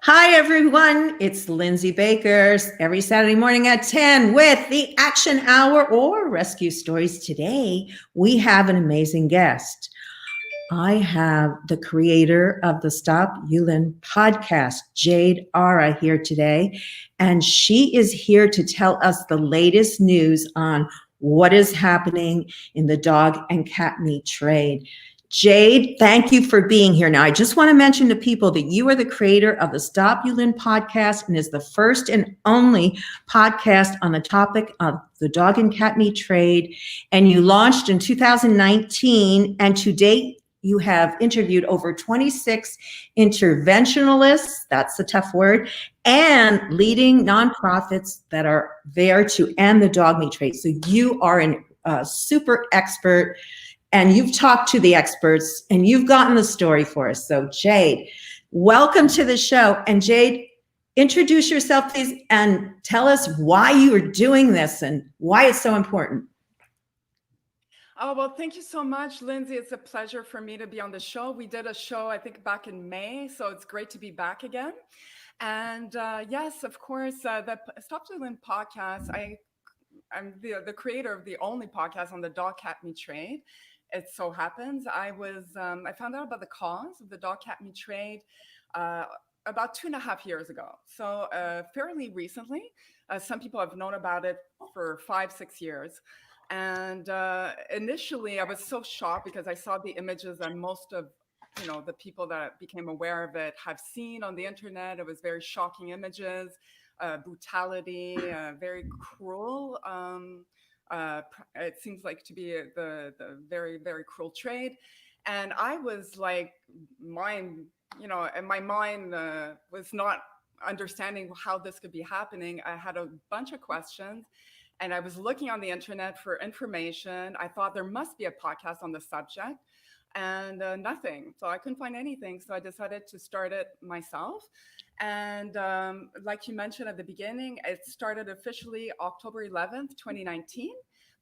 Hi, everyone. It's Lindsey Baker every Saturday morning at 10 with the Action Hour or Rescue Stories. Today, we have an amazing guest. I have the creator of the Stop Yulin Podcast, Jade Ara, here today. And she is here to tell us the latest news on what is happening in the dog and cat meat trade. Jade, thank you for being here. Now, I just want to mention to people that you are the creator of the Stop Yulin Podcast and is the first and only podcast on the topic of the dog and cat meat trade. And you launched in 2019, and to date, you have interviewed over 26 interventionalists, that's a tough word, and leading nonprofits that are there to end the dog meat trade. So you are a super expert, and you've talked to the experts, and you've gotten the story for us. So Jade, welcome to the show. And Jade, introduce yourself, please, and tell us why you are doing this and why it's so important. Oh, well, thank you so much, Lindsey. It's a pleasure for me to be on the show. We did a show, I think, back in May, so it's great to be back again. And yes, of course, the Stop Yulin Podcast, I'm the creator of the only podcast on the dog cat meat trade. It so happens I found out about the cause of the dog cat meat trade about 2.5 years ago. So fairly recently, some people have known about it for 5-6 years. And initially, I was so shocked because I saw the images that most of the people that became aware of it have seen on the internet. It was very shocking images, brutality, very cruel. It seems like to be the very, very cruel trade. And I was like, and my mind was not understanding how this could be happening. I had a bunch of questions. And I was looking on the internet for information. I thought there must be a podcast on the subject, and nothing. So I couldn't find anything. So I decided to start it myself. And like you mentioned at the beginning, it started officially October 11th, 2019.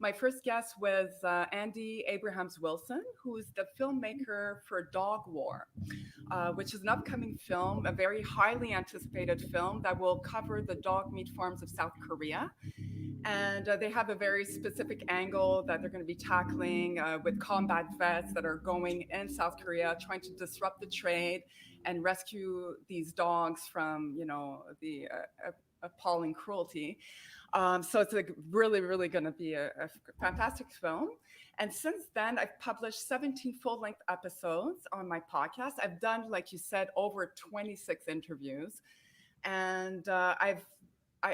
My first guest was Andy Abrahams Wilson, who is the filmmaker for Dog War, which is an upcoming film, a very highly anticipated film that will cover the dog meat farms of South Korea. And they have a very specific angle that they're going to be tackling with combat vets that are going in South Korea, trying to disrupt the trade and rescue these dogs from, the appalling cruelty. So it's really, really going to be a fantastic film. And since then, I've published 17 full-length episodes on my podcast. I've done, like you said, over 26 interviews. And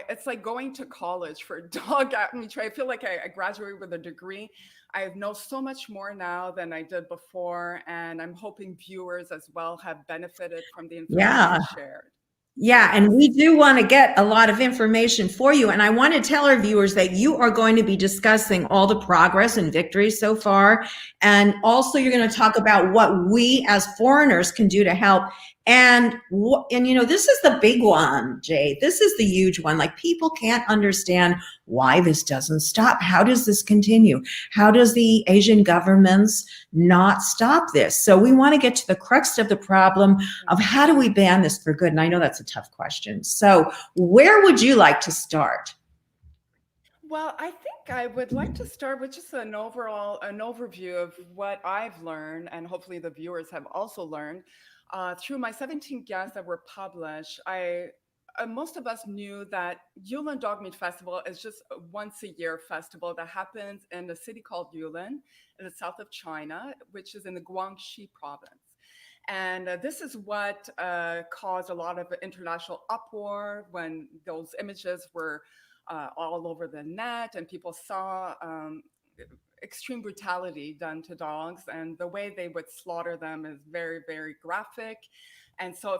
it's like going to college for dog at me trade. I feel like I graduated with a degree. I know so much more now than I did before, and I'm hoping viewers as well have benefited from the information shared. Yeah, and we do want to get a lot of information for you. And I want to tell our viewers that you are going to be discussing all the progress and victories so far. And also you're going to talk about what we as foreigners can do to help. And this is the big one, Jade. This is the huge one. Like, people can't understand why this doesn't stop. How does this continue? How does the Asian governments not stop this? So we want to get to the crux of the problem of how do we ban this for good? And I know that's a tough question. So where would you like to start? Well, I think I would like to start with just an overview of what I've learned, and hopefully the viewers have also learned. Through my 17 guests that were published, most of us knew that Yulin Dog Meat Festival is just a once-a-year festival that happens in a city called Yulin in the south of China, which is in the Guangxi province. And this is what caused a lot of international uproar when those images were all over the net, and people saw extreme brutality done to dogs, and the way they would slaughter them is very, very graphic. And so,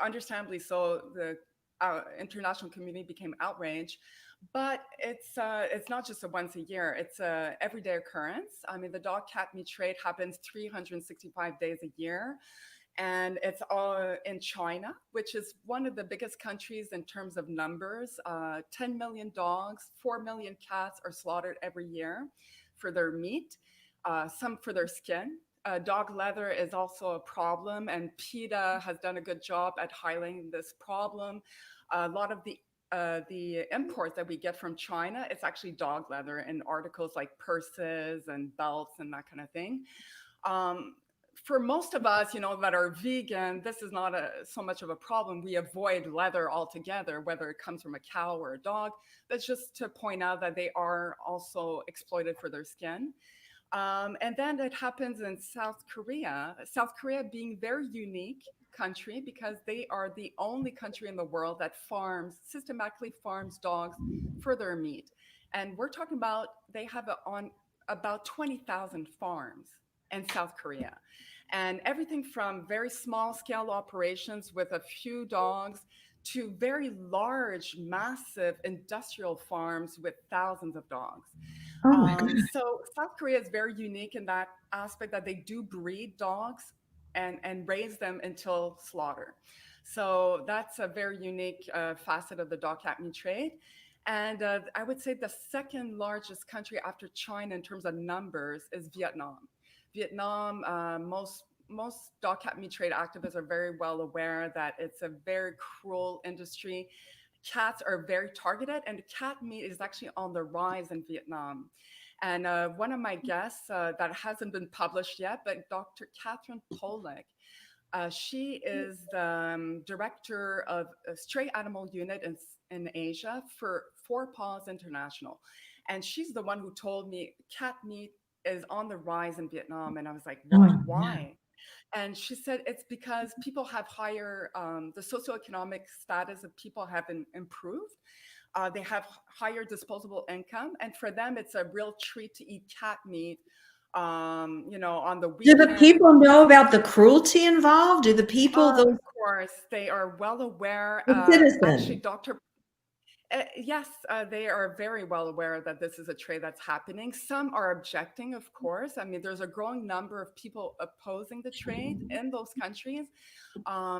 understandably so, the international community became outraged. But it's not just a once a year; it's a everyday occurrence. I mean, the dog cat meat trade happens 365 days a year. And it's all in China, which is one of the biggest countries in terms of numbers. 10 million dogs, 4 million cats are slaughtered every year for their meat, some for their skin. dog leather is also a problem, and PETA has done a good job at highlighting this problem. A lot of the imports that we get from China, it's actually dog leather in articles like purses and belts and that kind of thing. For most of us, that are vegan, this is not so much of a problem. We avoid leather altogether, whether it comes from a cow or a dog. That's just to point out that they are also exploited for their skin. And then it happens in South Korea. South Korea being very unique country because they are the only country in the world that systematically farms dogs for their meat. And we're talking about, they have on about 20,000 farms in South Korea. And everything from very small scale operations with a few dogs to very large, massive industrial farms with thousands of dogs. So South Korea is very unique in that aspect that they do breed dogs and raise them until slaughter. So that's a very unique facet of the dog cat meat trade. And I would say the second largest country after China in terms of numbers is Vietnam. Vietnam, most dog cat meat trade activists are very well aware that it's a very cruel industry. Cats are very targeted, and cat meat is actually on the rise in Vietnam. And one of my guests that hasn't been published yet, but Dr. Catherine Pollack, she is the director of a stray animal unit in Asia for Four Paws International. And she's the one who told me cat meat is on the rise in Vietnam. And I was like, why? And she said it's because people have higher, the socioeconomic status of people have improved. They have higher disposable income. And for them, it's a real treat to eat cat meat, on the weekend. Do the people know about the cruelty involved? Do the people? Of course, they are well aware. Actually, yes, they are very well aware that this is a trade that's happening. Some are objecting, of course. I mean, there's a growing number of people opposing the trade in those countries,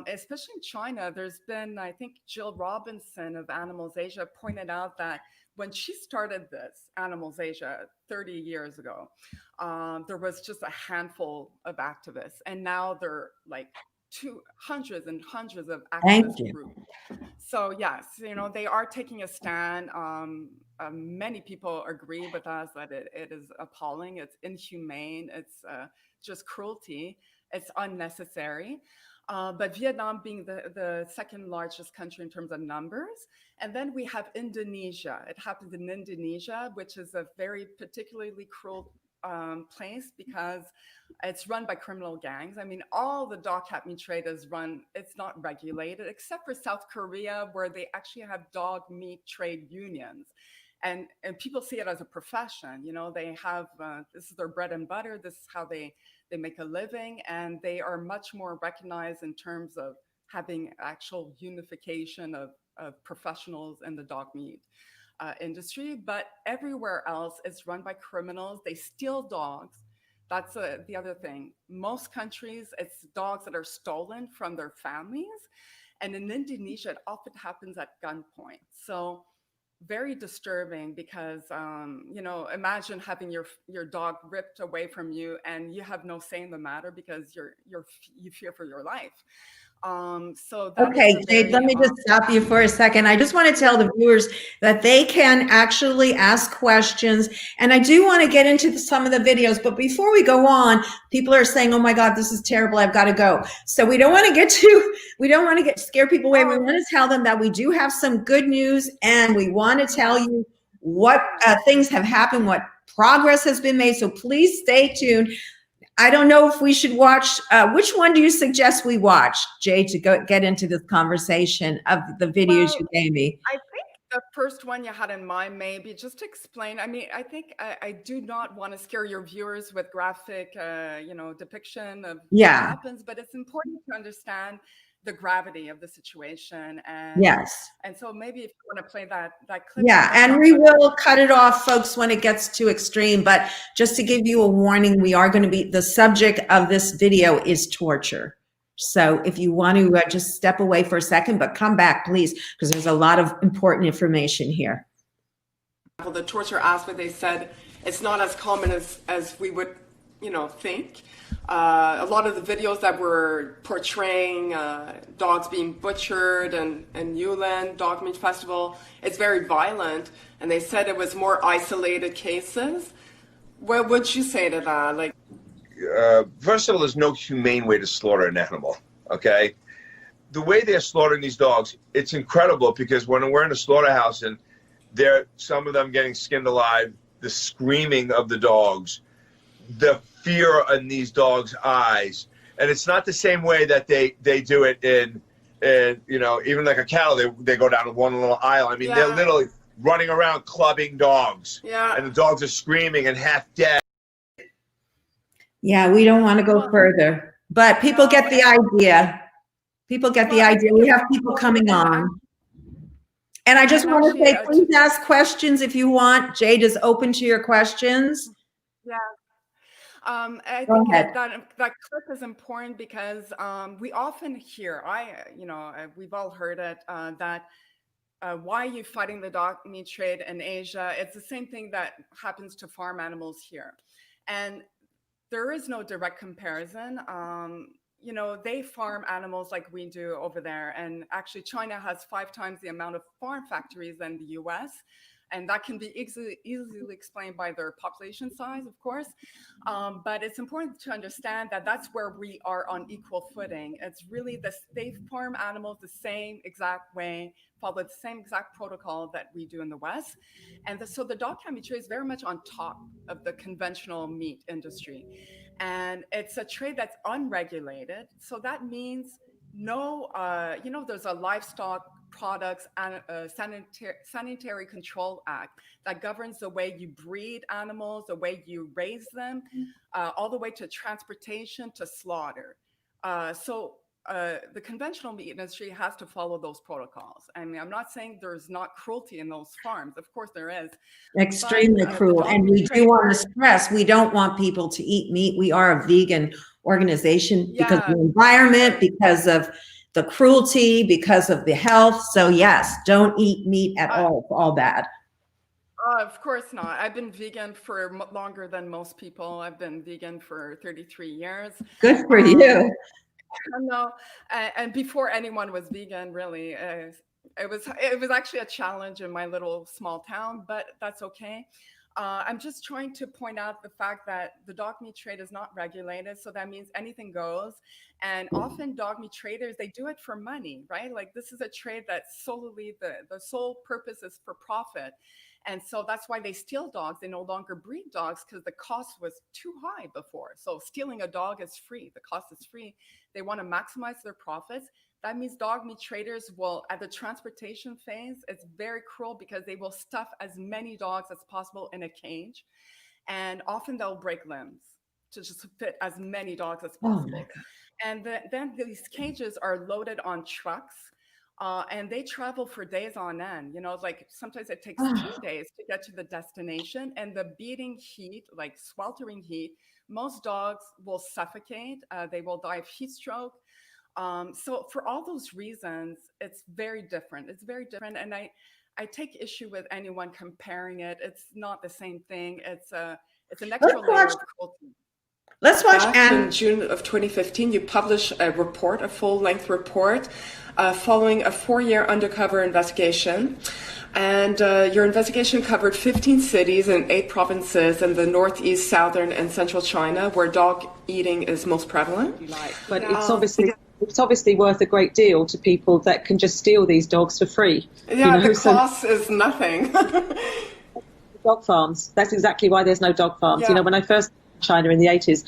especially in China. There's been, I think, Jill Robinson of Animals Asia pointed out that when she started this, Animals Asia, 30 years ago, there was just a handful of activists. And now they're like hundreds and hundreds of activist groups. So yes, they are taking a stand. Many people agree with us that it is appalling. It's inhumane. It's just cruelty. It's unnecessary. But Vietnam being the second largest country in terms of numbers. And then we have Indonesia. It happens in Indonesia, which is a very particularly cruel place because it's run by criminal gangs. I mean, all the dog cat meat trade is it's not regulated, except for South Korea, where they actually have dog meat trade unions. And people see it as a profession. They have, this is their bread and butter. This is how they make a living. And they are much more recognized in terms of having actual unification of professionals in the dog meat industry. But everywhere else, it's run by criminals. They steal dogs. That's the other thing. Most countries, it's dogs that are stolen from their families. And in Indonesia, it often happens at gunpoint. So very disturbing because, imagine having your dog ripped away from you and you have no say in the matter because you fear for your life. Okay, Jade, let me just stop you for a second. I just want to tell the viewers that they can actually ask questions. And I do want to get into some of the videos, but before we go on, people are saying, oh my God, this is terrible. I've got to go. So we don't want to scare people away. We want to tell them that we do have some good news and we want to tell you what things have happened, what progress has been made. So please stay tuned. I don't know if we should watch, which one do you suggest we watch, Jay, to get into this conversation of the videos you gave me? I think the first one you had in mind, maybe just to explain. I mean, I think I do not want to scare your viewers with graphic, depiction of what happens, but it's important to understand the gravity of the situation. And and so maybe if you want to play that clip. Yeah, and we will cut it off, folks, when it gets too extreme. But just to give you a warning, we are going to be, the subject of this video is torture. So if you want to just step away for a second, but come back, please, because there's a lot of important information here. The torture aspect, they said, it's not as common as we would think. A lot of the videos that were portraying dogs being butchered and Yulin Dog Meat Festival, it's very violent, and they said it was more isolated cases. What would you say to that? Like, first of all, there's no humane way to slaughter an animal, okay? The way they're slaughtering these dogs, it's incredible, because when we're in a slaughterhouse and some of them getting skinned alive, the screaming of the dogs, the fear in these dogs' eyes, and it's not the same way that they do it in even like a cattle. They go down one little aisle. I mean, they're literally running around clubbing dogs, and the dogs are screaming and half dead. Yeah, we don't want to go further, but people get the idea. People get the idea. We have people coming on. And I just want to say, please ask questions if you want. Jade is open to your questions. Yeah. I think that clip is important because we often hear, we've all heard it, that why are you fighting the dog meat trade in Asia? It's the same thing that happens to farm animals here. And there is no direct comparison. They farm animals like we do over there. And actually, China has 5 times the amount of farm factories than the US. And that can be easily explained by their population size, of course. But it's important to understand that that's where we are on equal footing. It's really they farm animals the same exact way, follow the same exact protocol that we do in the West. And so the dog meat trade is very much on top of the conventional meat industry. And it's a trade that's unregulated. So that means there's a livestock Products and Sanitary Control Act that governs the way you breed animals, the way you raise them, all the way to transportation to slaughter. So the conventional meat industry has to follow those protocols. I mean, I'm not saying there's not cruelty in those farms. Of course there is. Extremely cruel. And we do want to stress, we don't want people to eat meat. We are a vegan organization because of the environment, because of the cruelty, because of the health. So yes, don't eat meat at all. It's all bad. Of course not. I've been vegan for longer than most people. I've been vegan for 33 years. Good for you. No, and before anyone was vegan, really, it was actually a challenge in my little small town, but that's okay. I'm just trying to point out the fact that the dog meat trade is not regulated. So that means anything goes. And often dog meat traders, they do it for money, right? Like this is a trade that solely the sole purpose is for profit. And so that's why they steal dogs. They no longer breed dogs because the cost was too high before. So stealing a dog is free. The cost is free. They want to maximize their profits. That means dog meat traders will, at the transportation phase, it's very cruel because they will stuff as many dogs as possible in a cage. And often they'll break limbs to just fit as many dogs as possible. And then these cages are loaded on trucks. And they travel for days on end. Like sometimes it takes 2 days to get to the destination. And the beating heat, like sweltering heat, most dogs will suffocate. They will die of heat stroke. So for all those reasons, it's very different. It's very different. And I take issue with anyone comparing it. It's not the same thing. It's an extra layer of cruelty. Let's watch. Back in June of 2015, you published a full-length report following a 4-year undercover investigation. And your investigation covered 15 cities and 8 provinces in the northeast, southern, and central China, where dog eating is most prevalent. But it's obviously worth a great deal to people that can just steal these dogs for free. Yeah, the cost is nothing. Dog farms. That's exactly why there's no dog farms. Yeah. When I first China in the 80s,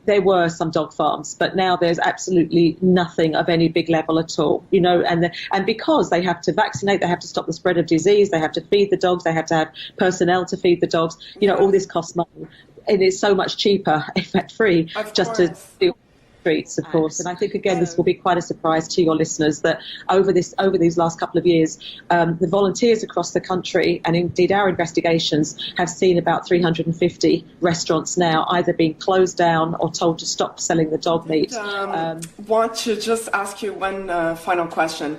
there were some dog farms, but now there's absolutely nothing of any big level at all, and because they have to vaccinate, they have to stop the spread of disease, they have to feed the dogs, they have to have personnel to feed the dogs, all this costs money, and it's so much cheaper, in fact free, just to do streets, of course. And I think, again, this will be quite a surprise to your listeners that over these last couple of years, the volunteers across the country, and indeed our investigations, have seen about 350 restaurants now either being closed down or told to stop selling the dog meat. Want to just ask you one final question.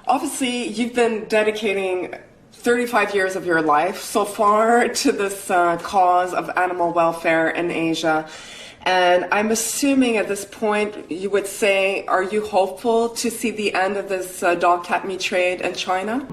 Obviously, you've been dedicating 35 years of your life so far to this cause of animal welfare in Asia. And I'm assuming at this point you would say, are you hopeful to see the end of this dog cat meat trade in China?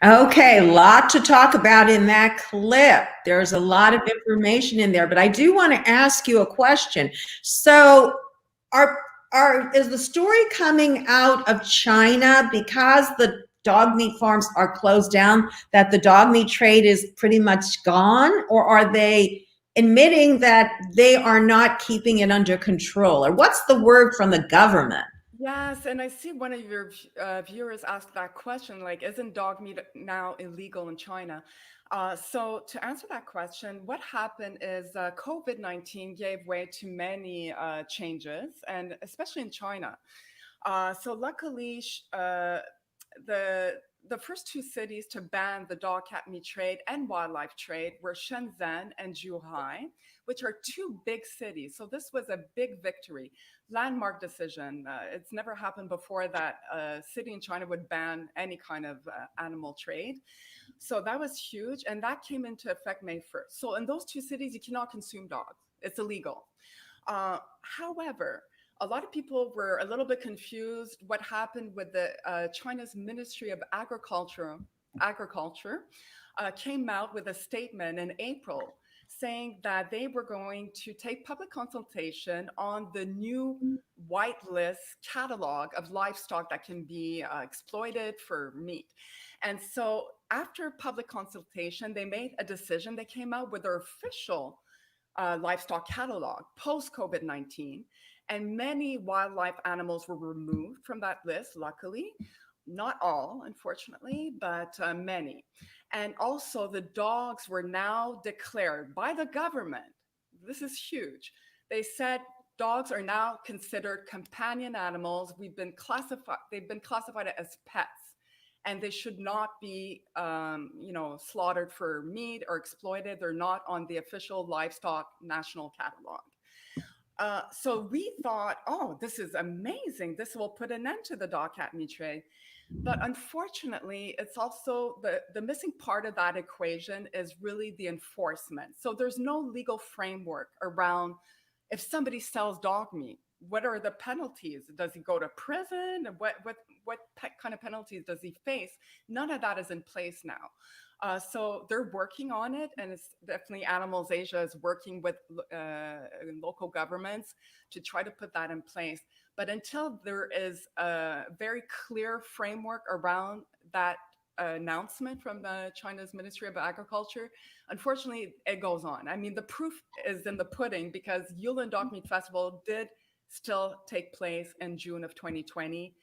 Okay, a lot to talk about in that clip. There's a lot of information in there, but I do want to ask you a question. So is the story coming out of China because the dog meat farms are closed down, that the dog meat trade is pretty much gone, or are they admitting that they are not keeping it under control? Or what's the word from the government? Yes, and I see one of your viewers asked that question, like, isn't dog meat now illegal in China? So to answer that question, what happened is COVID-19 gave way to many changes, and especially in China. So luckily, the first two cities to ban the dog cat meat trade and wildlife trade were Shenzhen and Zhuhai, which are two big cities. So this was a big victory, landmark decision. It's never happened before that a city in China would ban any kind of animal trade. So that was huge, and that came into effect May 1st. So in those two cities, you cannot consume dogs. It's illegal. However, a lot of people were a little bit confused what happened with the China's Ministry of Agriculture came out with a statement in April saying that they were going to take public consultation on the new whitelist catalog of livestock that can be exploited for meat. And so after public consultation, they made a decision. They came out with their official livestock catalog post-COVID-19. And many wildlife animals were removed from that list, luckily. Not all, unfortunately, but many. And also the dogs were now declared by the government. This is huge. They said dogs are now considered companion animals. They've been classified as pets, and they should not be slaughtered for meat or exploited. They're not on the official livestock national catalog. So we thought, oh, this is amazing. This will put an end to the dog cat meat trade. But unfortunately, it's also the missing part of that equation is really the enforcement. So there's no legal framework around if somebody sells dog meat, what are the penalties? Does he go to prison? What kind of penalties does he face? None of that is in place now. So they're working on it, and it's definitely Animals Asia is working with local governments to try to put that in place. But until there is a very clear framework around that announcement from China's Ministry of Agriculture, unfortunately, it goes on. I mean, the proof is in the pudding, because Yulin Dog Meat Festival did still take place in June of 2020.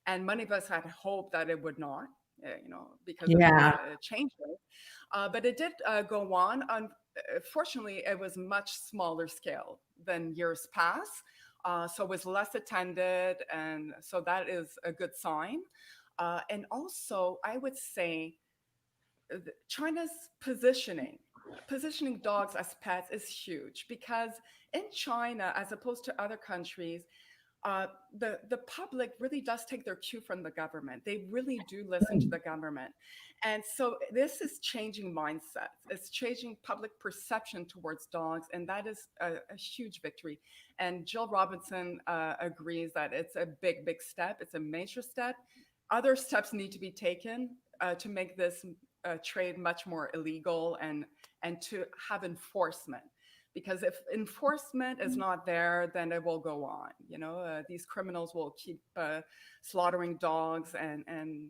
And many of us had hoped that it would not. Because of the changes. But it did go on. Fortunately, it was much smaller scale than years past. So it was less attended. And so that is a good sign. And also, I would say China's positioning dogs as pets is huge, because in China, as opposed to other countries, the public really does take their cue from the government. They really do listen to the government. And so this is changing mindsets. It's changing public perception towards dogs. And that is a huge victory. And Jill Robinson agrees that it's a big, big step. It's a major step. Other steps need to be taken to make this trade much more illegal and to have enforcement. Because if enforcement is not there, then it will go on. These criminals will keep slaughtering dogs, and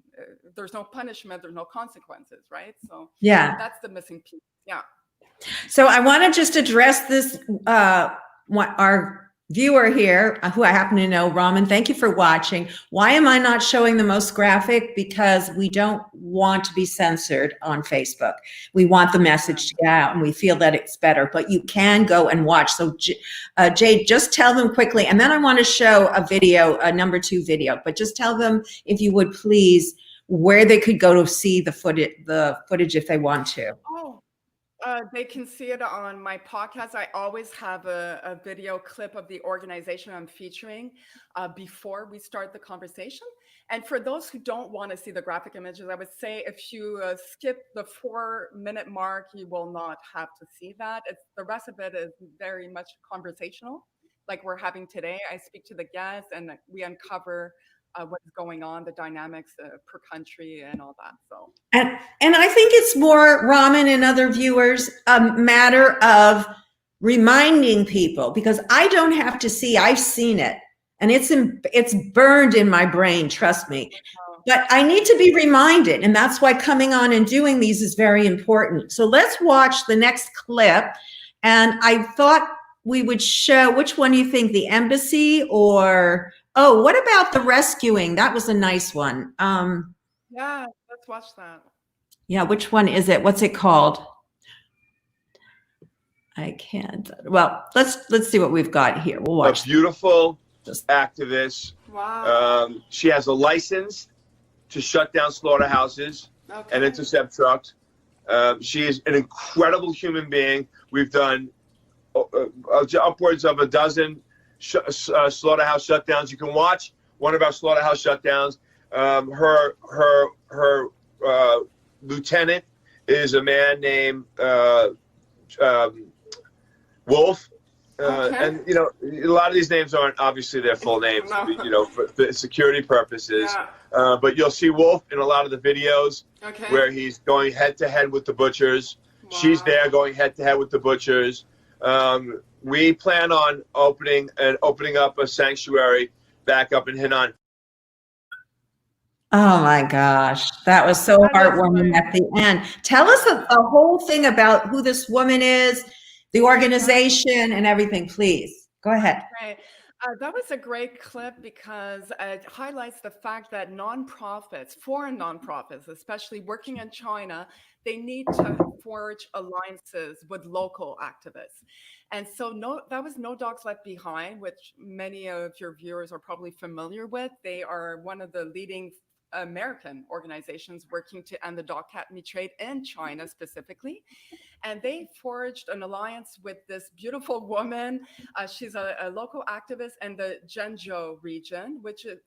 there's no punishment, there's no consequences, right? So that's the missing piece. Yeah. So I want to just address this. Our viewer here, who I happen to know, Raman, thank you for watching. Why am I not showing the most graphic? Because we don't want to be censored on Facebook. We want the message to get out, and we feel that it's better, but you can go and watch. So Jade, just tell them quickly, and then I want to show a video, a number 2 video, but just tell them, if you would please, where they could go to see the footage if they want to. They can see it on my podcast. I always have a video clip of the organization I'm featuring before we start the conversation. And for those who don't want to see the graphic images, I would say if you skip the 4-minute mark, you will not have to see that. The rest of it is very much conversational, like we're having today. I speak to the guests and we uncover what is going on, the dynamics per country and all that. So, and I think it's more, Raman and other viewers, a matter of reminding people, because I don't have to see, I've seen it and it's burned in my brain, trust me. But I need to be reminded, and that's why coming on and doing these is very important. So let's watch the next clip. And I thought we would show, which one do you think, the embassy or, oh, what about the rescuing? That was a nice one. yeah, let's watch that. Yeah, which one is it? What's it called? I can't. Well, let's see what we've got here. We'll watch. A beautiful activist. Wow. She has a license to shut down slaughterhouses and intercept trucks. She is an incredible human being. We've done upwards of a dozen slaughterhouse shutdowns. You can watch one of our slaughterhouse shutdowns. Her lieutenant is a man named Wolf. And, you know, a lot of these names aren't obviously their full names, you know, for security purposes. Yeah. But you'll see Wolf in a lot of the videos where he's going head to head with the butchers. Wow. She's there going head to head with the butchers. We plan on opening up a sanctuary back up in Henan. Oh my gosh, that was so heartwarming at the end. Tell us a whole thing about who this woman is, the organization, and everything, please. Go ahead. Right. That was a great clip because it highlights the fact that nonprofits, foreign nonprofits, especially working in China, they need to forge alliances with local activists. And so that was No Dogs Left Behind, which many of your viewers are probably familiar with. They are one of the leading American organizations working to end the dog cat meat trade in China specifically. And they forged an alliance with this beautiful woman. She's a local activist in the Zhengzhou region, which is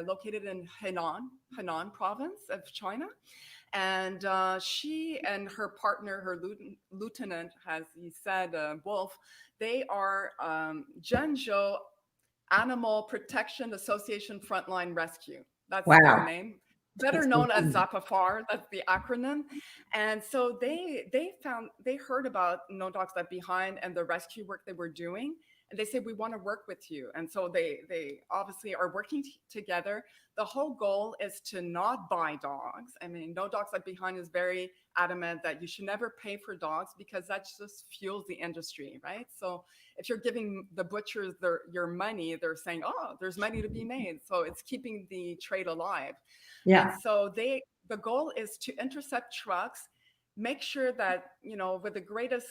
located in Henan province of China. And she and her partner, her lieutenant, as he said, Wolf, they are Zhengzhou Animal Protection Association Frontline Rescue. That's their name. Better known as ZAPAFAR, that's the acronym. And so they heard about No Dogs Left Behind and the rescue work they were doing. And they said, we want to work with you. And so they obviously are working together. The whole goal is to not buy dogs. I mean, No Dogs Left Behind is very adamant that you should never pay for dogs because that just fuels the industry, right? So if you're giving the butchers your money, they're saying, oh, there's money to be made. So it's keeping the trade alive. Yeah. And so the goal is to intercept trucks, make sure that, you know, with the greatest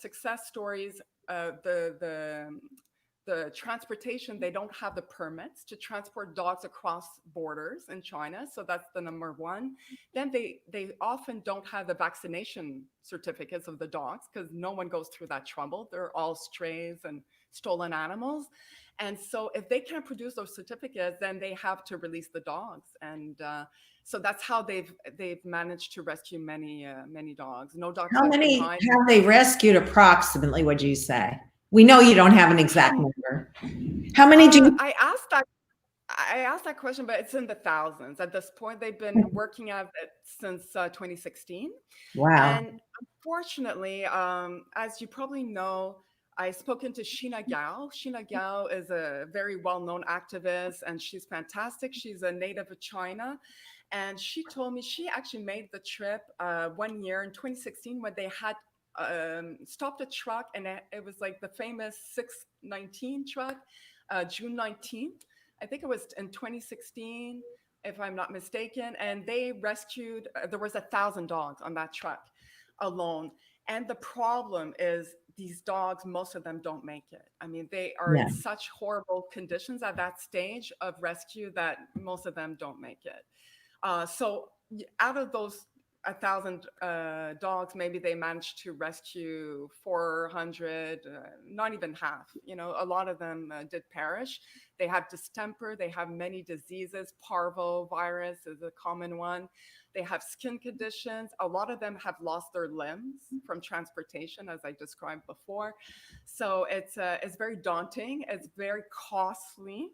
success stories, the transportation, they don't have the permits to transport dogs across borders in China. So that's the number one. Then they often don't have the vaccination certificates of the dogs because no one goes through that trouble. They're all strays and stolen animals. And so if they can't produce those certificates, then they have to release the dogs. And so that's how they've managed to rescue many dogs. No dogs. How many have they rescued approximately, would you say? We know you don't have an exact number. How many do you? I asked that question, but it's in the thousands at this point. They've been working at it since 2016. Wow. And unfortunately, as you probably know, I've spoken to Xina Gao. Xina Gao is a very well-known activist, and she's fantastic. She's a native of China. And she told me she actually made the trip 1 year in 2016 when they had stopped a truck, and it was like the famous 619 truck, June 19th. I think it was in 2016, if I'm not mistaken. And they rescued, there was 1,000 dogs on that truck alone. And the problem is these dogs, most of them don't make it. I mean, they are in such horrible conditions at that stage of rescue that most of them don't make it. So out of those 1,000 dogs, maybe they managed to rescue 400, not even half. You know, a lot of them did perish. They have distemper, they have many diseases. Parvovirus is a common one. They have skin conditions. A lot of them have lost their limbs from transportation, as I described before. So it's very daunting. It's very costly,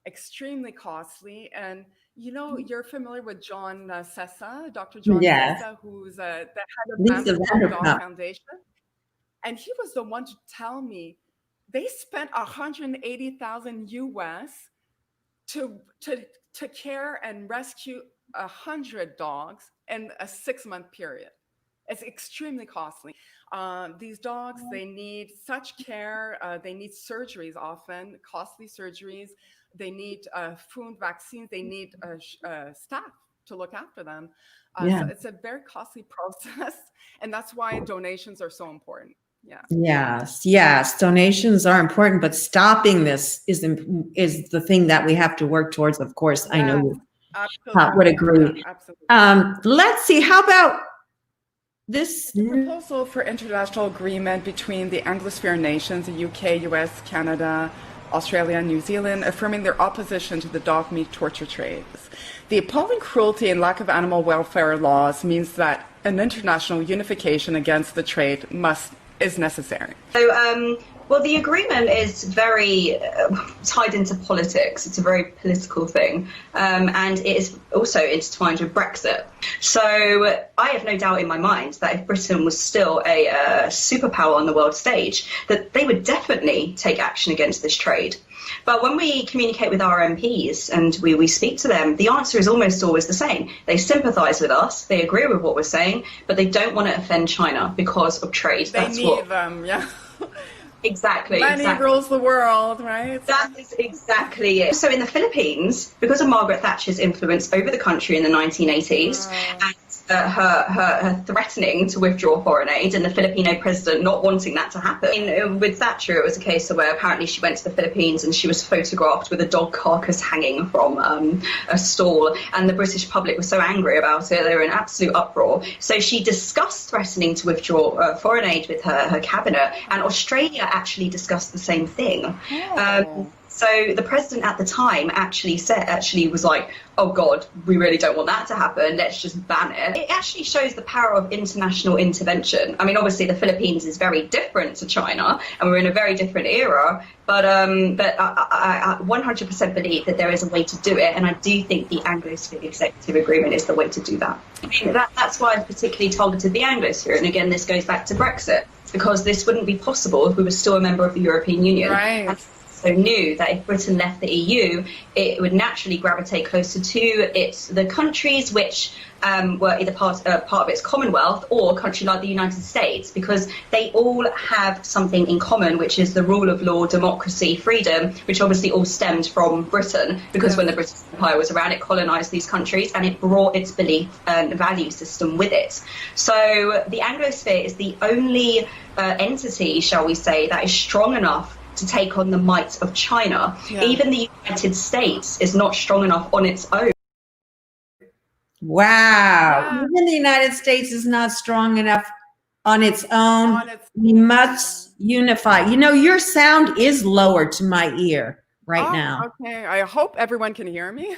extremely costly. And you know, you're familiar with John Sessa, Dr. John Yes. Sessa, who's the head of Lisa Vanderpump Dog Vanderpump. Foundation. And he was the one to tell me they spent $180,000 US to care and rescue 100 dogs in a 6-month period. It's extremely costly. These dogs, they need such care. They need surgeries often, costly surgeries. They need food, vaccines. They need staff to look after them. Yeah. So it's a very costly process. And that's why donations are so important. Yeah. Yes. Donations are important, but stopping this is the thing that we have to work towards. Of course, I know you would agree. Yeah, absolutely. Let's see. How about this proposal for international agreement between the Anglosphere nations, the UK, US, Canada, Australia, and New Zealand, affirming their opposition to the dog meat torture trade. The appalling cruelty and lack of animal welfare laws means that an international unification against the trade is necessary. So, well, the agreement is very tied into politics. It's a very political thing. And it is also intertwined with Brexit. So I have no doubt in my mind that if Britain was still a superpower on the world stage, that they would definitely take action against this trade. But when we communicate with our MPs and we speak to them, the answer is almost always the same. They sympathise with us, they agree with what we're saying, but they don't want to offend China because of trade. They need them, yeah. Exactly. Money rules the world, right? That is exactly it. So in the Philippines, because of Margaret Thatcher's influence over the country in the 1980s, and her threatening to withdraw foreign aid and the Filipino president not wanting that to happen. With Thatcher, it was a case where apparently she went to the Philippines and she was photographed with a dog carcass hanging from a stall, and the British public was so angry about it, they were in absolute uproar. So she discussed threatening to withdraw foreign aid with her cabinet, and Australia actually discussed the same thing. So the president at the time actually was like, oh God, we really don't want that to happen. Let's just ban it. It actually shows the power of international intervention. I mean, obviously the Philippines is very different to China and we're in a very different era, but I 100% believe that there is a way to do it. And I do think the Anglosphere Executive Agreement is the way to do that. I mean, that's why I've particularly targeted the Anglosphere. And again, this goes back to Brexit, because this wouldn't be possible if we were still a member of the European Union. Right. So knew that if Britain left the EU, it would naturally gravitate closer to the countries which were either part of its Commonwealth or a country like the United States, because they all have something in common, which is the rule of law, democracy, freedom, which obviously all stemmed from Britain, because when the British Empire was around, it colonized these countries and it brought its belief and value system with it. So the Anglosphere is the only entity, shall we say, that is strong enough to take on the might of China. Yeah. Even the United States is not strong enough on its own. Wow. Yeah. Even the United States is not strong enough on its own. We must unify. You know, your sound is lower to my ear right now. Okay. I hope everyone can hear me.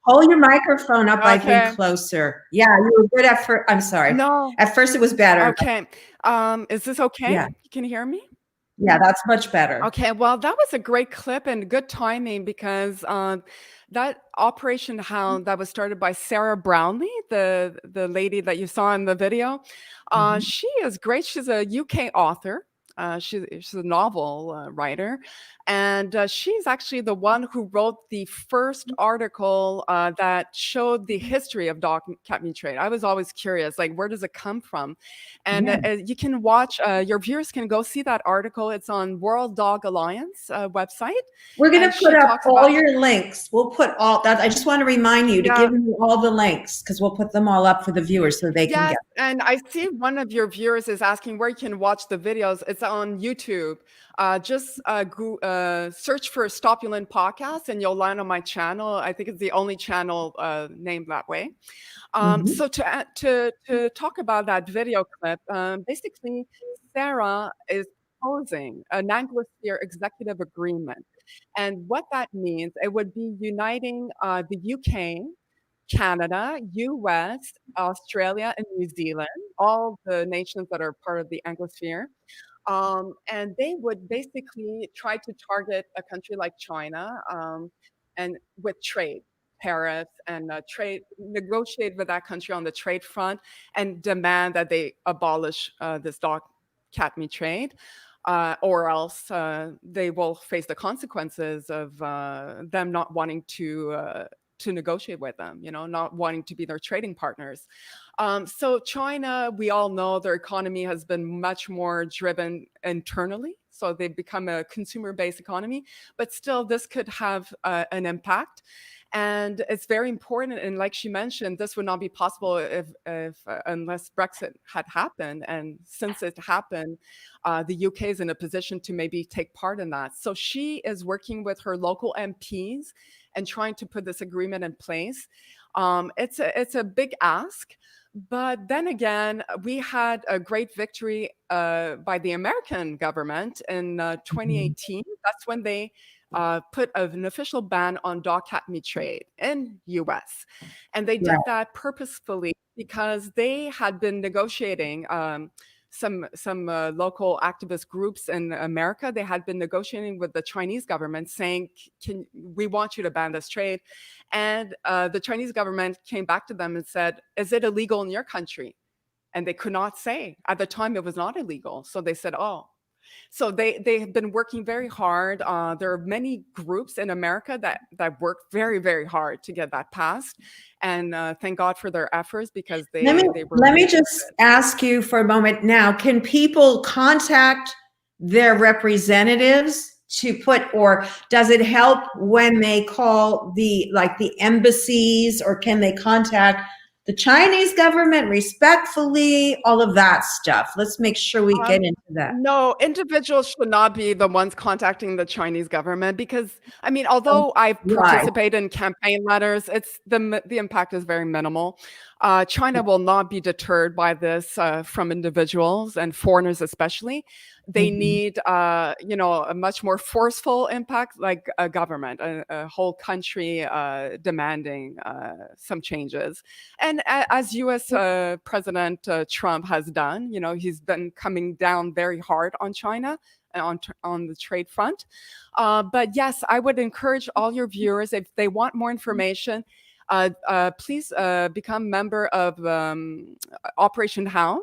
Hold your microphone up, I think, closer. Yeah, you were good at first. I'm sorry. No. At first it was better. Okay. Is this okay? Yeah. Can you hear me? Yeah, that's much better. Okay, well, that was a great clip and good timing, because that Operation Hound that was started by Sarah Brownlee, the lady that you saw in the video, she is great. She's a UK author. She's a novel writer, and she's actually the one who wrote the first article that showed the history of dog cat meat trade. I was always curious, like, where does it come from? And you can watch, your viewers can go see that article. It's on World Dog Alliance website. We're going to put up all your links. We'll put all that. I just want to remind you to give me all the links, because we'll put them all up for the viewers so they can get. And I see one of your viewers is asking where you can watch the videos. It's on YouTube. Just search for Stop Yulin Podcast and you'll land on my channel. I think it's the only channel named that way. So to talk about that video clip, basically Sarah is proposing an Anglosphere executive agreement. And what that means, it would be uniting the UK, Canada, US, Australia, and New Zealand, all the nations that are part of the Anglosphere. And they would basically try to target a country like China and with trade, tariffs, and negotiate with that country on the trade front and demand that they abolish this dog cat meat trade. Or else they will face the consequences of them not wanting to negotiate with them, not wanting to be their trading partners. So China, we all know their economy has been much more driven internally. So they've become a consumer-based economy, but still this could have an impact. And it's very important. And like she mentioned, this would not be possible unless Brexit had happened. And since it happened, the UK is in a position to maybe take part in that. So she is working with her local MPs and trying to put this agreement in place. It's a big ask. But then again, we had a great victory by the American government in 2018. That's when they put an official ban on dog cat meat trade in US. And they did that purposefully because they had been negotiating some local activist groups in America. They had been negotiating with the Chinese government saying, we want you to ban this trade. And the Chinese government came back to them and said, is it illegal in your country? And they could not say. At the time, it was not illegal. So they said, oh. So they have been working very hard. There are many groups in America that work very, very hard to get that passed. And thank God for their efforts because they were. Let me just ask you for a moment now. Can people contact their representatives to put, or does it help when they call the embassies, or can they contact the Chinese government respectfully, all of that stuff? Let's make sure we get into that. No, individuals should not be the ones contacting the Chinese government because, I mean, although I participate in campaign letters, the impact is very minimal. China will not be deterred by this from individuals and foreigners especially. They need, a much more forceful impact, like a government, a whole country demanding some changes. And as U.S. President Trump has done, he's been coming down very hard on China on the trade front. But yes, I would encourage all your viewers, if they want more information, please become member of Operation Hound.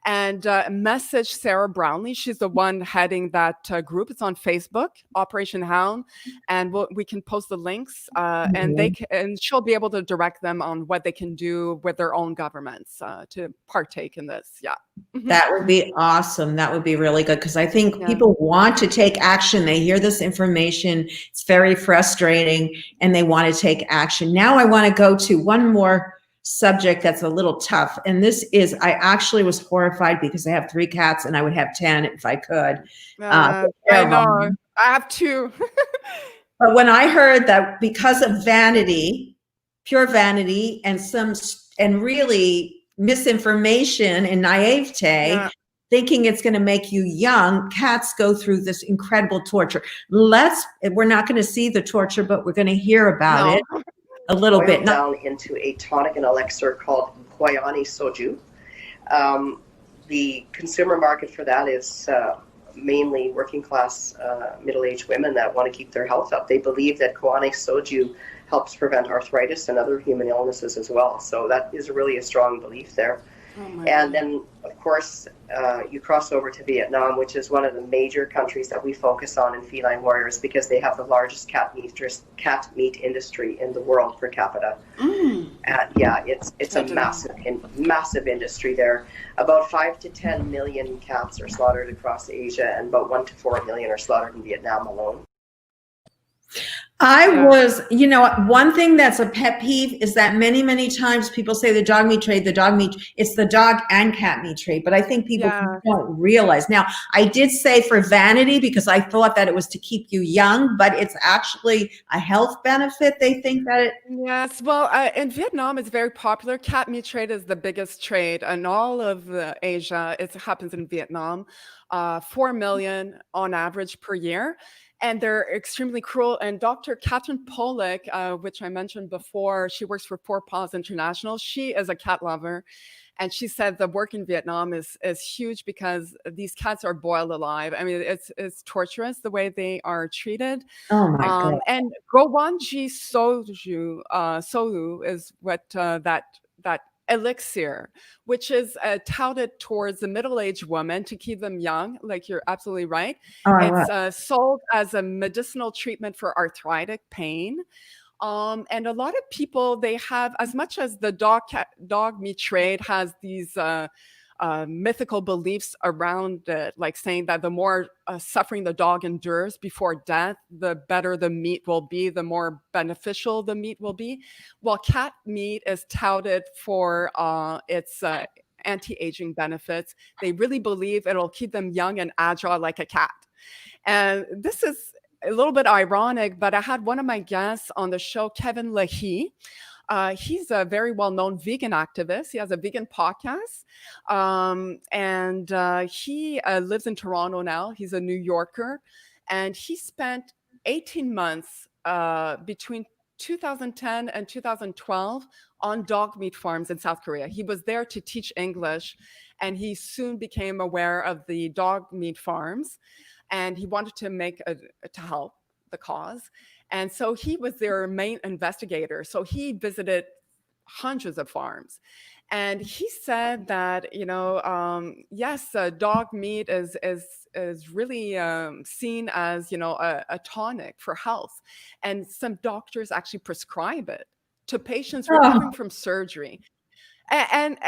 And message Sarah Brownlee. She's the one heading that group. It's on Facebook, Operation Hound, and we can post the links. And she'll be able to direct them on what they can do with their own governments to partake in this. Yeah, that would be awesome. That would be really good because I think people want to take action. They hear this information; it's very frustrating, and they want to take action. Now, I want to go to one more subject that's a little tough, and this is, I actually was horrified because I have 3 cats and I would have 10 if I could. I know, I have 2. But when I heard that because of vanity, pure vanity, and really misinformation and naivete, thinking it's going to make you young, cats go through this incredible torture. We're not going to see the torture, but we're going to hear about it a little bit. Down into a tonic and elixir called Guayani Soju. The consumer market for that is mainly working class middle-aged women that want to keep their health up. They believe that Guayani Soju helps prevent arthritis and other human illnesses as well. So that is really a strong belief there. And then, of course, you cross over to Vietnam, which is one of the major countries that we focus on in Feline Warriors because they have the largest cat meat industry in the world per capita. And it's a massive industry there. About 5 to 10 million cats are slaughtered across Asia, and about 1 to 4 million are slaughtered in Vietnam alone. One thing that's a pet peeve is that many, many times people say the dog meat trade, it's the dog and cat meat trade. But I think people don't realize. Now, I did say for vanity because I thought that it was to keep you young, but it's actually a health benefit. They think that it. Yes, well, in Vietnam, it's very popular. Cat meat trade is the biggest trade in all of Asia. It happens in Vietnam, 4 million on average per year. And they're extremely cruel. And Dr. Catherine Pollack, which I mentioned before, she works for Four Paws International. She is a cat lover. And she said the work in Vietnam is huge because these cats are boiled alive. I mean, it's torturous the way they are treated. Oh my God. And Gowanji Soju is what that elixir, which is touted towards the middle-aged woman to keep them young, like you're absolutely right. It's sold as a medicinal treatment for arthritic pain. And a lot of people, they have, as much as the dog meat trade has these mythical beliefs around it, like saying that the more suffering the dog endures before death, the better the meat will be, the more beneficial the meat will be. Well, cat meat is touted for its anti-aging benefits. They really believe it'll keep them young and agile like a cat. And this is a little bit ironic, but I had one of my guests on the show, Kevin Lahey. He's a very well-known vegan activist. He has a vegan podcast. And he lives in Toronto now. He's a New Yorker. And he spent 18 months between 2010 and 2012 on dog meat farms in South Korea. He was there to teach English, and he soon became aware of the dog meat farms. And he wanted to help the cause. And so he was their main investigator. So he visited hundreds of farms. And he said that, yes, dog meat is really seen as, a tonic for health. And some doctors actually prescribe it to patients recovering from surgery. And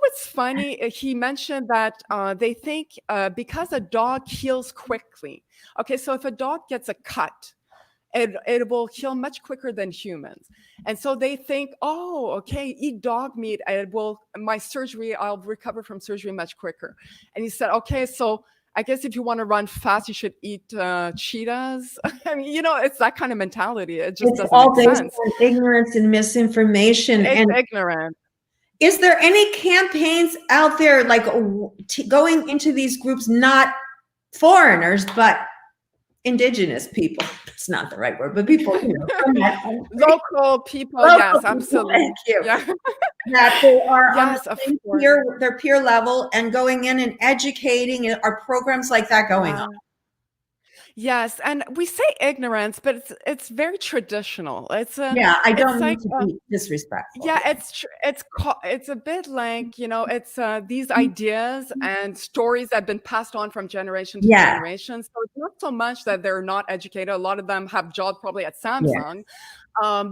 what's funny? He mentioned that they think because a dog heals quickly. Okay, so if a dog gets a cut, it will heal much quicker than humans. And so they think, oh, okay, eat dog meat. I'll recover from surgery much quicker. And he said, okay, so I guess if you want to run fast, you should eat cheetahs. I mean, it's that kind of mentality. It just doesn't all make based sense. on ignorance and misinformation. It's ignorant. Is there any campaigns out there like going into these groups, not foreigners, but indigenous people? That's not the right word, but people, local people. Yes, absolutely. Thank you. Yeah. That they are yes, on their peer level and going in and educating. Are programs like that going on? Yes, and we say ignorance, but it's very traditional. I don't mean to be disrespectful. Yeah, it's a bit like it's these ideas and stories that have been passed on from generation to generation. So it's not so much that they're not educated. A lot of them have jobs probably at Samsung,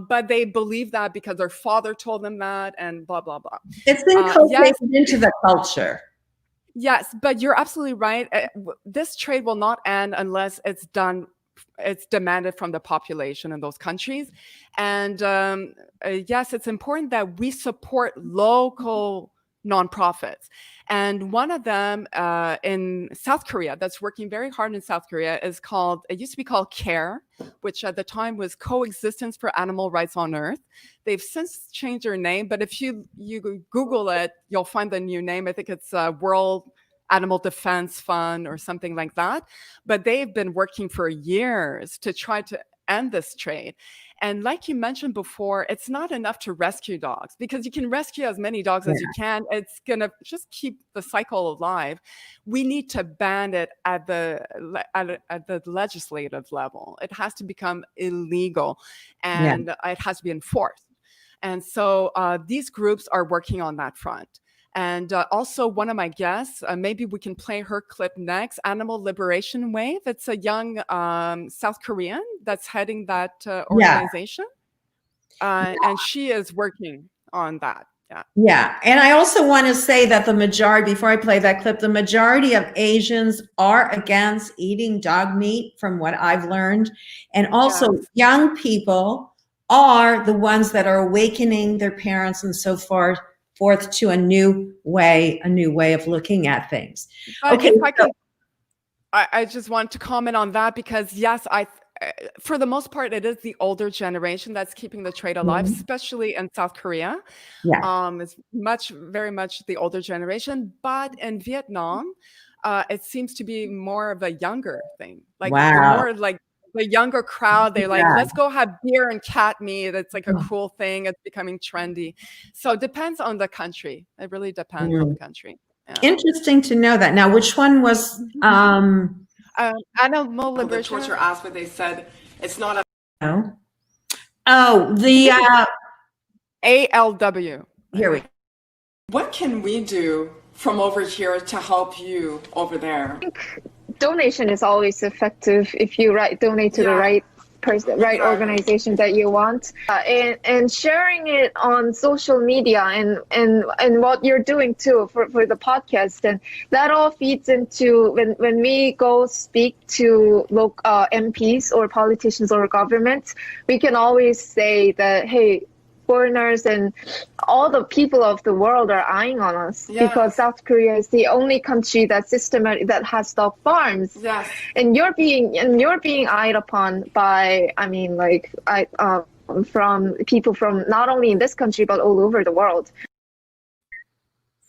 but they believe that because their father told them that, and blah blah blah. It's been cultivated into the culture. Yes, but you're absolutely right. This trade will not end unless it's demanded from the population in those countries. And yes, it's important that we support local nonprofits. And one of them in South Korea that's working very hard in South Korea it used to be called CARE, which at the time was Coexistence for Animal Rights on Earth. They've since changed their name, but if you Google it, you'll find the new name. I think it's World Animal Defense Fund or something like that. But they've been working for years to try to end this trade. And like you mentioned before, it's not enough to rescue dogs because you can rescue as many dogs as you can. It's going to just keep the cycle alive. We need to ban it at the legislative level. It has to become illegal and it has to be enforced. And so these groups are working on that front. And also one of my guests, maybe we can play her clip next, Animal Liberation Wave. It's a young South Korean that's heading that organization. And she is working on that. Yeah. And I also want to say that the majority, before I play that clip, the majority of Asians are against eating dog meat, from what I've learned. And also, young people are the ones that are awakening their parents and so forth to a new way of looking at things. Okay. If I can, I just want to comment on that because yes, for the most part, it is the older generation that's keeping the trade alive, especially in South Korea. Yeah. It's very much the older generation. But in Vietnam, it seems to be more of a younger thing. Like more like the younger crowd. They're like, let's go have beer and cat meat. It's like a cool thing. It's becoming trendy. So it depends on the country. It really depends on the country. Yeah. Interesting to know that. Now, which one was animal liberation? The torture aspect, they said it's not the ALW. Here we go. What can we do from over here to help you over there? I think donation is always effective if you donate to the right person, right organization that you want, and sharing it on social media and what you're doing too for the podcast, and that all feeds into when we go speak to local MPs or politicians or governments, we can always say that, hey, foreigners and all the people of the world are eyeing on us because South Korea is the only country that has dog farms. Yes. And you're being eyed upon by, from people from not only in this country but all over the world.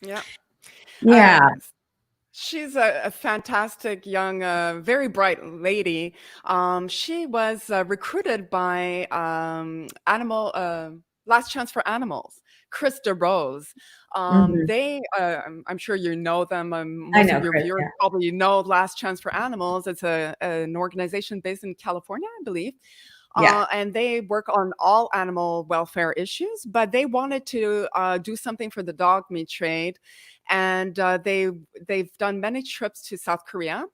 Yeah. Yeah. She's a fantastic young, very bright lady. She was recruited by Last Chance for Animals, Chris DeRose. They, I'm sure you know them. Most of your viewers probably know Last Chance for Animals. It's an organization based in California, I believe. And they work on all animal welfare issues, but they wanted to do something for the dog meat trade. And they've done many trips to South Korea.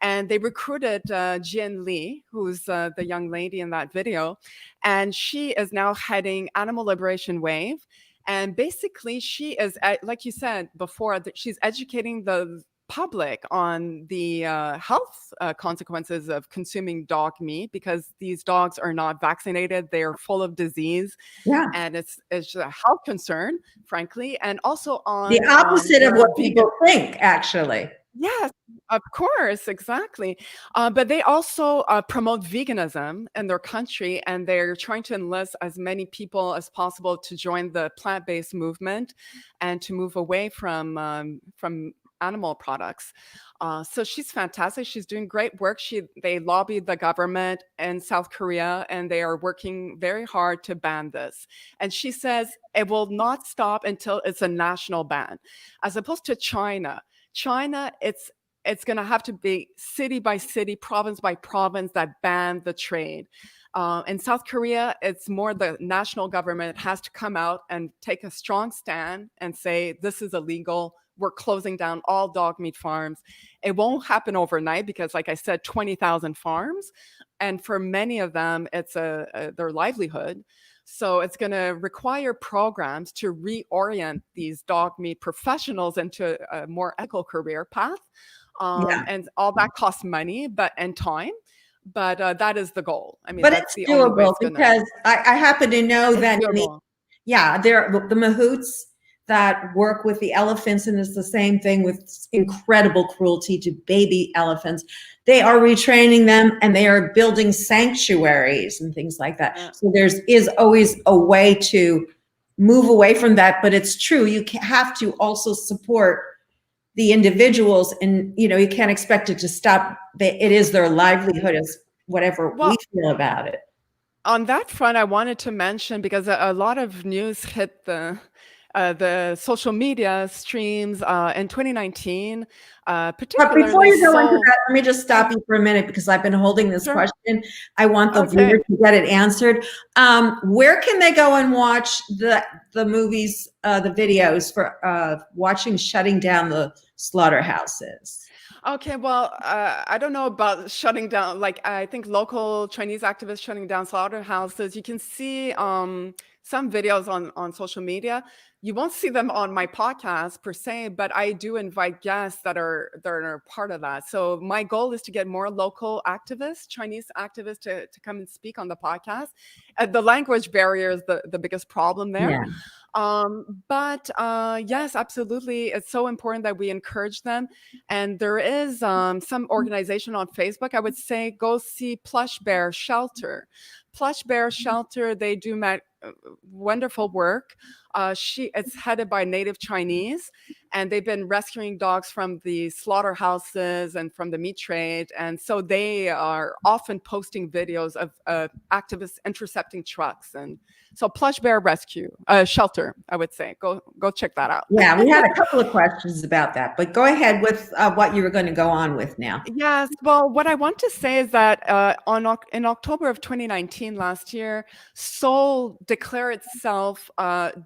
And they recruited Jian Lee, who's the young lady in that video. And she is now heading Animal Liberation Wave. And basically, she is, like you said before, she's educating the public on the health consequences of consuming dog meat, because these dogs are not vaccinated. They're full of disease. And it's a health concern, frankly. And also on the opposite of what people think, actually. Yes, of course, exactly. But they also promote veganism in their country, and they're trying to enlist as many people as possible to join the plant-based movement and to move away from animal products. So she's fantastic. She's doing great work. They lobbied the government in South Korea, and they are working very hard to ban this. And she says it will not stop until it's a national ban, as opposed to China. China, it's going to have to be city by city, province by province that ban the trade. In South Korea, it's more the national government has to come out and take a strong stand and say, this is illegal. We're closing down all dog meat farms. It won't happen overnight because, like I said, 20,000 farms. And for many of them, it's their livelihood. So it's going to require programs to reorient these dog meat professionals into a more ethical career path. And all that costs money and time. But that is the goal. I mean, that's it's doable because I happen to know that they're the mahouts that work with the elephants, and it's the same thing with incredible cruelty to baby elephants. They are retraining them, and they are building sanctuaries and things like that. So is always a way to move away from that, but it's true. You have to also support the individuals, and you can't expect it to stop. It is their livelihood, as whatever we feel about it. On that front, I wanted to mention, because a lot of news hit the social media streams in 2019, particularly. But before you go into that, let me just stop you for a minute, because I've been holding this question. I want the viewer to get it answered. Where can they go and watch the movies, the videos for watching shutting down the slaughterhouses? Okay, well, I don't know about shutting down. Like, I think local Chinese activists shutting down slaughterhouses. You can see some videos on social media. you won't see them on my podcast per se, but I do invite guests that are part of that. So my goal is to get more local activists, Chinese activists, to come and speak on the podcast. The language barrier is the biggest problem there. Yeah. But yes, absolutely. It's so important that we encourage them. And there is some organization on Facebook. I would say go see Plush Bear Shelter. Plush Bear Shelter, they do wonderful work. It's headed by native Chinese, and they've been rescuing dogs from the slaughterhouses and from the meat trade. And so they are often posting videos of activists intercepting trucks. And so Plush Bear Rescue Shelter, I would say, go check that out. Yeah, we had a couple of questions about that, but go ahead with what you were going to go on with now. Yes, well, what I want to say is that in October of 2019, last year, Seoul declared itself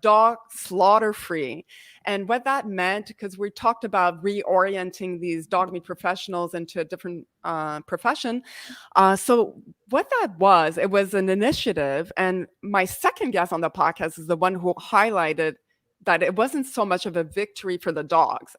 dog slaughter free. And what that meant, because we talked about reorienting these dog meat professionals into a different profession. So what that was, it was an initiative. And my second guest on the podcast is the one who highlighted that it wasn't so much of a victory for the dogs.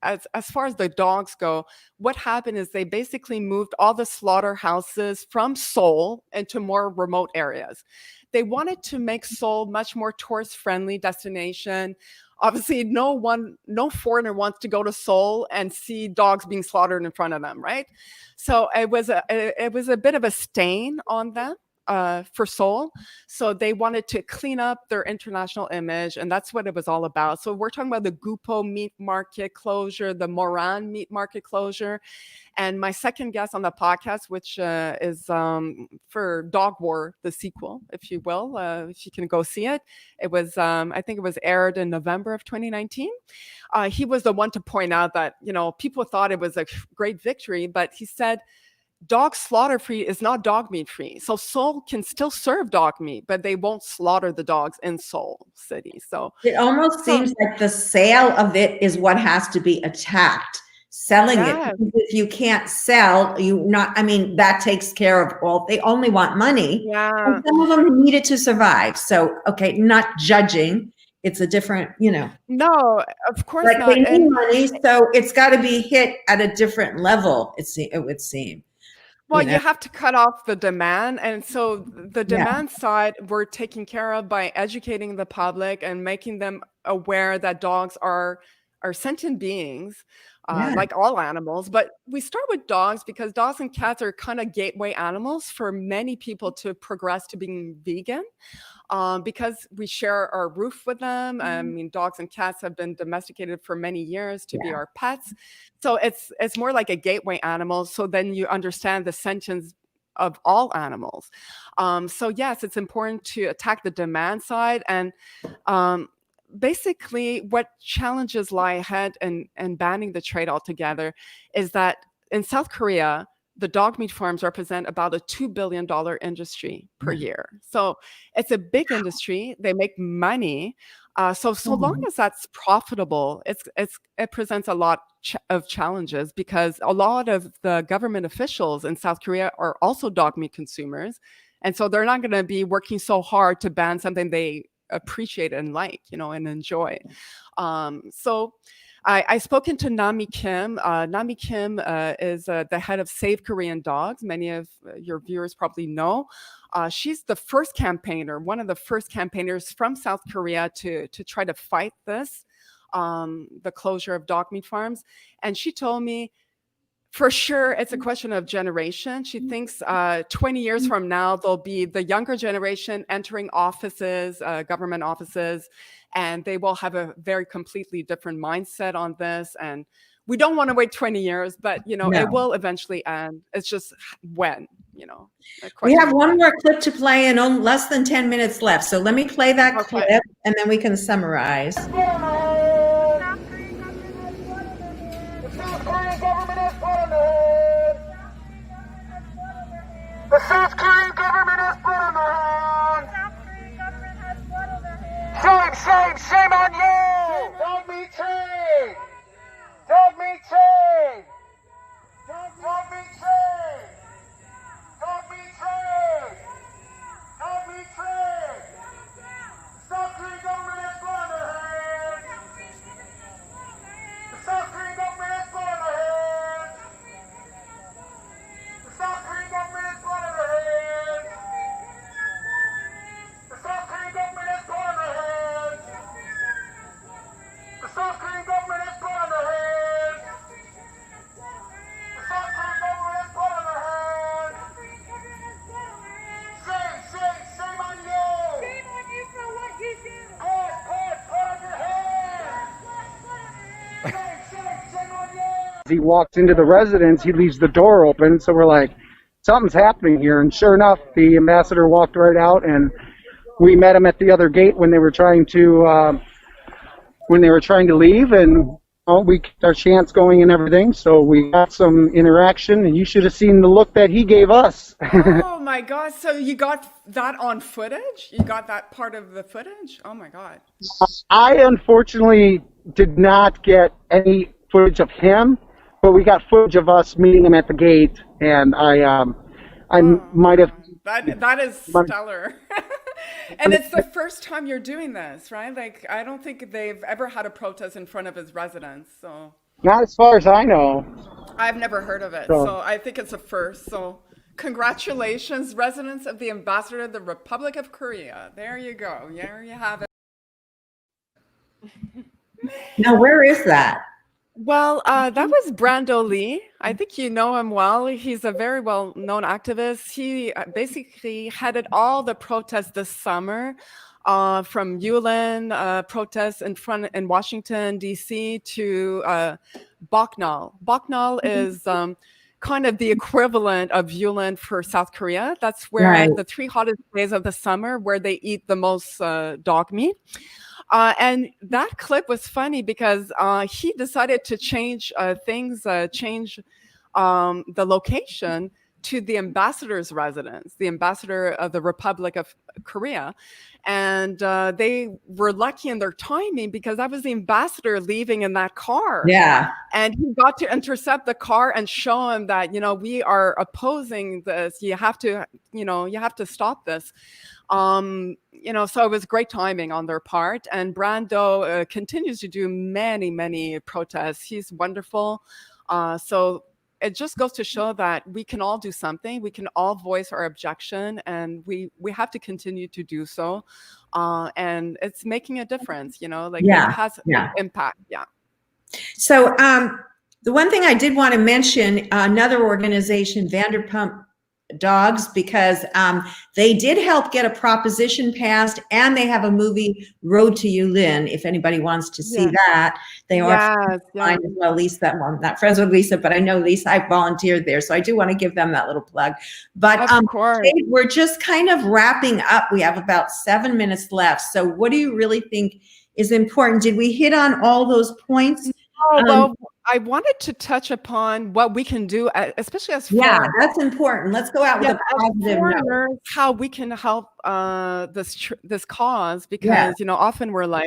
As far as the dogs go, what happened is they basically moved all the slaughterhouses from Seoul into more remote areas. They wanted to make Seoul much more tourist-friendly destination. Obviously, no foreigner wants to go to Seoul and see dogs being slaughtered in front of them, right? So it was a bit of a stain on them. For Seoul. So they wanted to clean up their international image, and that's what it was all about. So we're talking about the Gupo meat market closure, the Moran meat market closure. And my second guest on the podcast, which is for Dog War, the sequel, if you will, if you can go see it. It was, I think it was aired in November of 2019. He was the one to point out that, people thought it was a great victory, but he said, dog slaughter free is not dog meat free. So Seoul can still serve dog meat, but they won't slaughter the dogs in Seoul City. So it almost seems like the sale of it is what has to be attacked. Selling it. If you can't sell, that takes care of all. They only want money. Yeah. And some of them need it to survive. So, okay, not judging. It's a different, No, of course like not. They need money, so it's got to be hit at a different level. It would seem. Well, you have to cut off the demand. And so the demand side, we're taking care of by educating the public and making them aware that dogs are sentient beings, like all animals. But we start with dogs because dogs and cats are kind of gateway animals for many people to progress to being vegan. Because we share our roof with them. I mean, dogs and cats have been domesticated for many years to be our pets. So it's more like a gateway animal. So then you understand the sentience of all animals. So yes, it's important to attack the demand side. And basically what challenges lie ahead in banning the trade altogether is that in South Korea, the dog meat farms represent about a $2 billion industry per year. So it's a big industry. They make money. So long as that's profitable, it presents a lot of challenges because a lot of the government officials in South Korea are also dog meat consumers. And so they're not going to be working so hard to ban something they appreciate and like, and enjoy. So I spoken to Nami Kim. Nami Kim is the head of Save Korean Dogs. Many of your viewers probably know. She's the first campaigner, one of the first campaigners from South Korea to try to fight this, the closure of dog meat farms. And she told me, for sure, it's a question of generation. She thinks 20 years from now, there'll be the younger generation entering offices, government offices, and they will have a very completely different mindset on this. And we don't want to wait 20 years, but, it will eventually end. It's just when, We have one more clip to play and less than 10 minutes left. So let me play that clip and then we can summarize. The South Korean government has blood on their hands. Shame, shame, shame on you. Dog meat trade. Dog meat trade. Dog meat trade. Dog meat trade. Dog meat trade. South Korean government has blood on their hands. He walks into the residence, he leaves the door open, so we're like, something's happening here. And sure enough, the ambassador walked right out, and we met him at the other gate when they were trying to leave, and we kept our chants going and everything. So we got some interaction, and you should have seen the look that he gave us. Oh my God! So you got that on footage? You got that part of the footage? Oh my God! I unfortunately did not get any footage of him, but we got footage of us meeting him at the gate, and I might have. That is stellar. And it's the first time you're doing this, right? Like, I don't think they've ever had a protest in front of his residence. So not as far as I know. I've never heard of it. So I think it's a first. So congratulations, residents of the ambassador of the Republic of Korea. There you go. There you have it. Now, where is that? Well, that was Brando Lee. I think you know him well. He's a very well-known activist. He basically headed all the protests this summer, from Yulin protests in Washington, D.C. to Boknal. Boknal is kind of the equivalent of Yulin for South Korea. That's where the 3 hottest days of the summer, where they eat the most dog meat. And that clip was funny because he decided to change change the location to the ambassador's residence, the ambassador of the Republic of Korea. And they were lucky in their timing because that was the ambassador leaving in that car. Yeah. And he got to intercept the car and show him that, we are opposing this. You have to stop this. So it was great timing on their part. And Brando continues to do many, many protests. He's wonderful. So it just goes to show that we can all do something. We can all voice our objection, and we have to continue to do so. And it's making a difference, it has impact. Yeah. So the one thing I did want to mention, another organization, Vanderpump Dogs, because they did help get a proposition passed, and they have a movie, Road to Yulin, if anybody wants to see that. They are fine as well. Lisa, I'm not friends with Lisa, but I know Lisa, I volunteered there, so I do want to give them that little plug. But of course. Jade, we're just kind of wrapping up. We have about 7 minutes left. So what do you really think is important? Did we hit on all those points? Well, I wanted to touch upon what we can do, especially as foreigners. That's important. Let's go out with a positive note. How we can help this cause, because often we're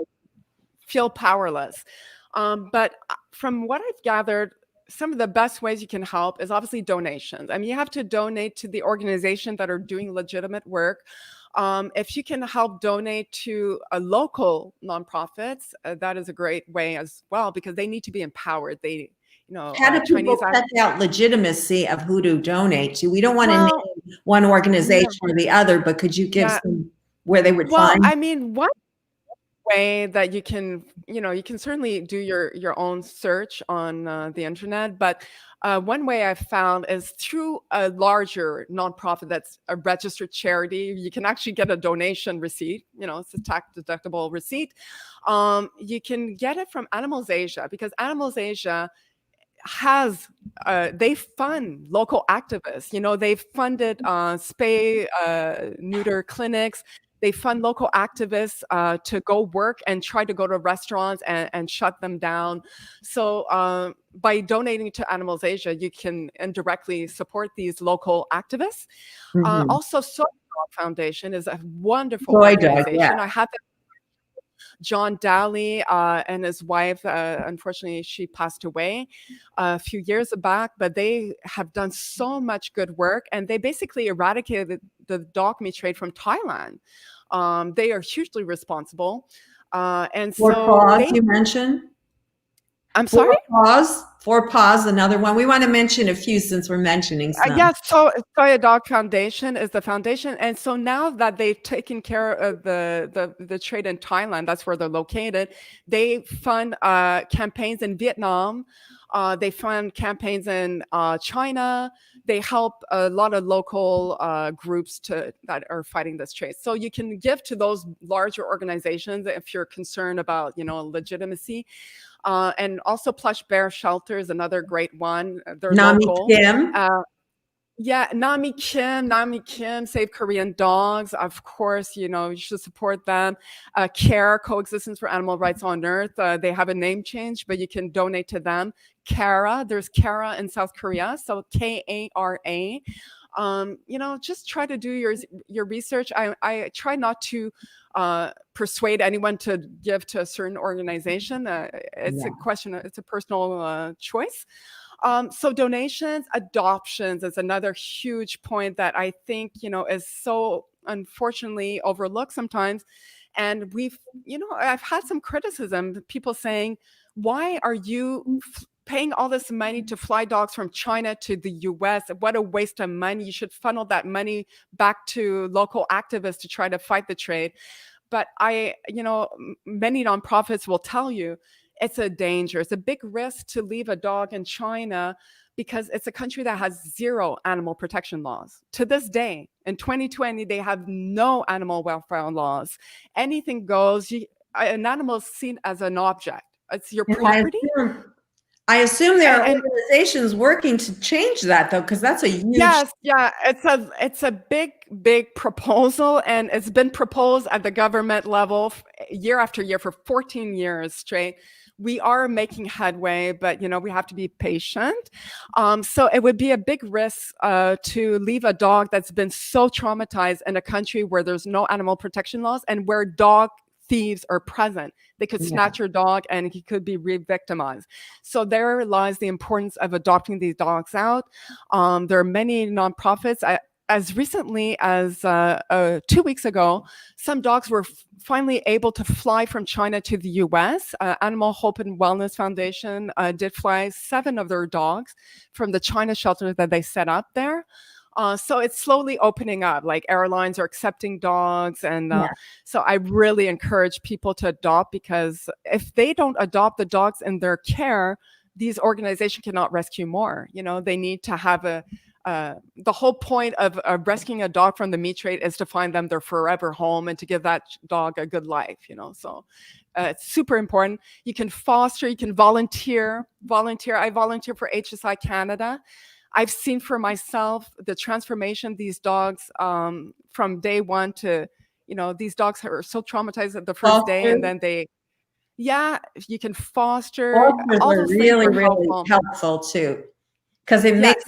feel powerless. But from what I've gathered, some of the best ways you can help is obviously donations. I mean, you have to donate to the organizations that are doing legitimate work. If you can help donate to a local nonprofits, that is a great way as well, because they need to be empowered. How do people check out legitimacy of who to donate to? We don't want to name one organization or the other, but could you give some where they would find? I mean, one way that you can certainly do your own search on the internet, but one way I've found is through a larger nonprofit that's a registered charity. You can actually get a donation receipt. It's a tax-deductible receipt. You can get it from Animals Asia, because Animals Asia has they fund local activists. They've funded spay neuter clinics. They fund local activists to go work and try to go to restaurants and shut them down. So by donating to Animals Asia, you can indirectly support these local activists. Also, Soy Dog Foundation is a wonderful organization. I had John Daly and his wife, unfortunately, she passed away a few years back, but they have done so much good work, and they basically eradicated the dog meat trade from Thailand. They are hugely responsible. And so you mentioned? I'm sorry? For Paws, another one. We want to mention a few since we're mentioning some. Yes, so Soy Dog Foundation is the foundation. And so now that they've taken care of the trade in Thailand, that's where they're located, they fund campaigns in Vietnam. They fund campaigns in China, they help a lot of local groups that are fighting this trade. So you can give to those larger organizations if you're concerned about, legitimacy. And also Plush Bear Shelter is another great one. They're local. Kim. Yeah, Nami Kim, Save Korean Dogs. Of course, you should support them. CARE, Coexistence for Animal Rights on Earth. They have a name change, but you can donate to them. CARA, there's CARA in South Korea, so KARA. Just try to do your research. I try not to persuade anyone to give to a certain organization. It's a question. It's a personal choice. So donations, adoptions is another huge point that I think, is so unfortunately overlooked sometimes. And I've had some criticism, people saying, why are you paying all this money to fly dogs from China to the US? What a waste of money. You should funnel that money back to local activists to try to fight the trade. But many nonprofits will tell you, it's a danger. It's a big risk to leave a dog in China because it's a country that has zero animal protection laws. To this day, in 2020, they have no animal welfare laws. Anything goes. An animal is seen as an object. It's your property. I assume there are organizations working to change that, though, because that's a huge. Yes, yeah, it's a big proposal, and it's been proposed at the government level year after year for 14 years straight. We are making headway, but we have to be patient. So it would be a big risk to leave a dog that's been so traumatized in a country where there's no animal protection laws and where dog thieves are present. They could snatch your dog and he could be re-victimized. So there lies the importance of adopting these dogs out. There are many nonprofits. As recently as 2 weeks ago, some dogs were finally able to fly from China to the US. Animal Hope and Wellness Foundation did fly 7 of their dogs from the China shelter that they set up there. So it's slowly opening up, like airlines are accepting dogs. And so I really encourage people to adopt, because if they don't adopt the dogs in their care, these organizations cannot rescue more. They need to have the whole point of rescuing a dog from the meat trade is to find them their forever home and to give that dog a good life, so it's super important. You can foster, you can volunteer. I volunteer for HSI Canada. I've seen for myself the transformation these dogs from day one to, these dogs are so traumatized at the first day, and then you can foster. Fosters are really helpful too, because it makes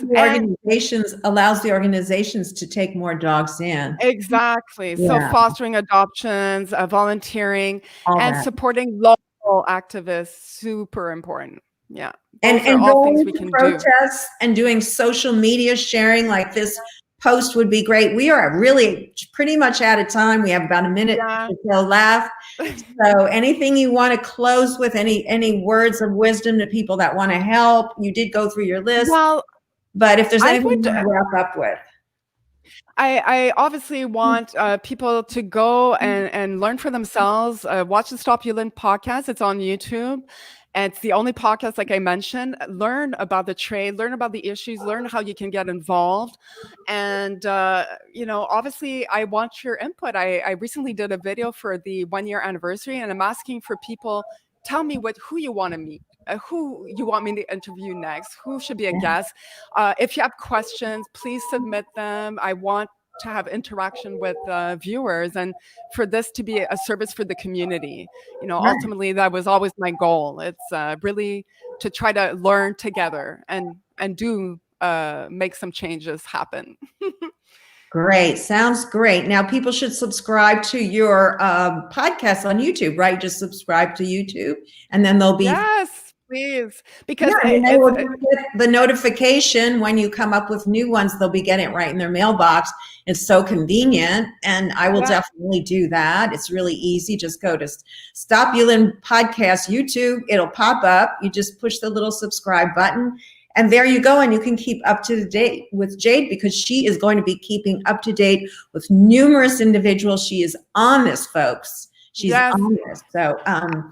allows the organizations to take more dogs in. Exactly. So fostering adoptions, volunteering, and supporting local activists, super important. Yeah. And going to protests and doing social media sharing like this post would be great. We are really pretty much out of time. We have about a minute to left. So anything you want to close with, any words of wisdom to people that want to help? You did go through your list. Well, but if there's anything to wrap up with. I obviously want people to go and learn for themselves. Watch the Stop Yulin podcast. It's on YouTube. And it's the only podcast, like I mentioned. Learn about the trade, learn about the issues, learn how you can get involved. And, obviously I want your input. I recently did a video for the 1-year anniversary, and I'm asking for people, tell me who you want to meet, who you want me to interview next, who should be a guest. If you have questions, please submit them. I want to have interaction with viewers, and for this to be a service for the community. Ultimately that was always my goal. It's really to try to learn together and do make some changes happen. Great. Sounds great. Now people should subscribe to your podcast on YouTube, right? Just subscribe to YouTube and then they'll be. Yes, please. Because they will get the notification when you come up with new ones. They'll be getting it right in their mailbox. It's so convenient. And I will definitely do that. It's really easy. Just go to Stop Yulin Podcast YouTube. It'll pop up. You just push the little subscribe button. And there you go. And you can keep up to date with Jade, because she is going to be keeping up to date with numerous individuals. She is on this, folks. She's on this. So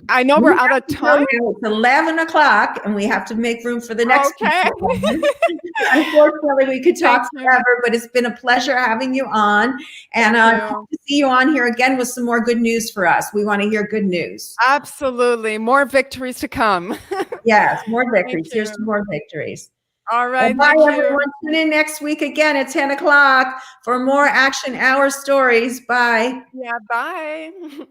I know we're out of time. It's 11 o'clock and we have to make room for the next. Okay. Unfortunately, we could talk Thank you. forever, but it's been a pleasure having you on. And Thank I you. hope to see you on here again with some more good news for us. We want to hear good news. Absolutely. More victories to come. Yes, more victories. Thank Here's you. some more victories. All right. Bye, Thank you. everyone. Tune in next week again at 10 o'clock for more Action Hour stories. Bye. Yeah. Bye.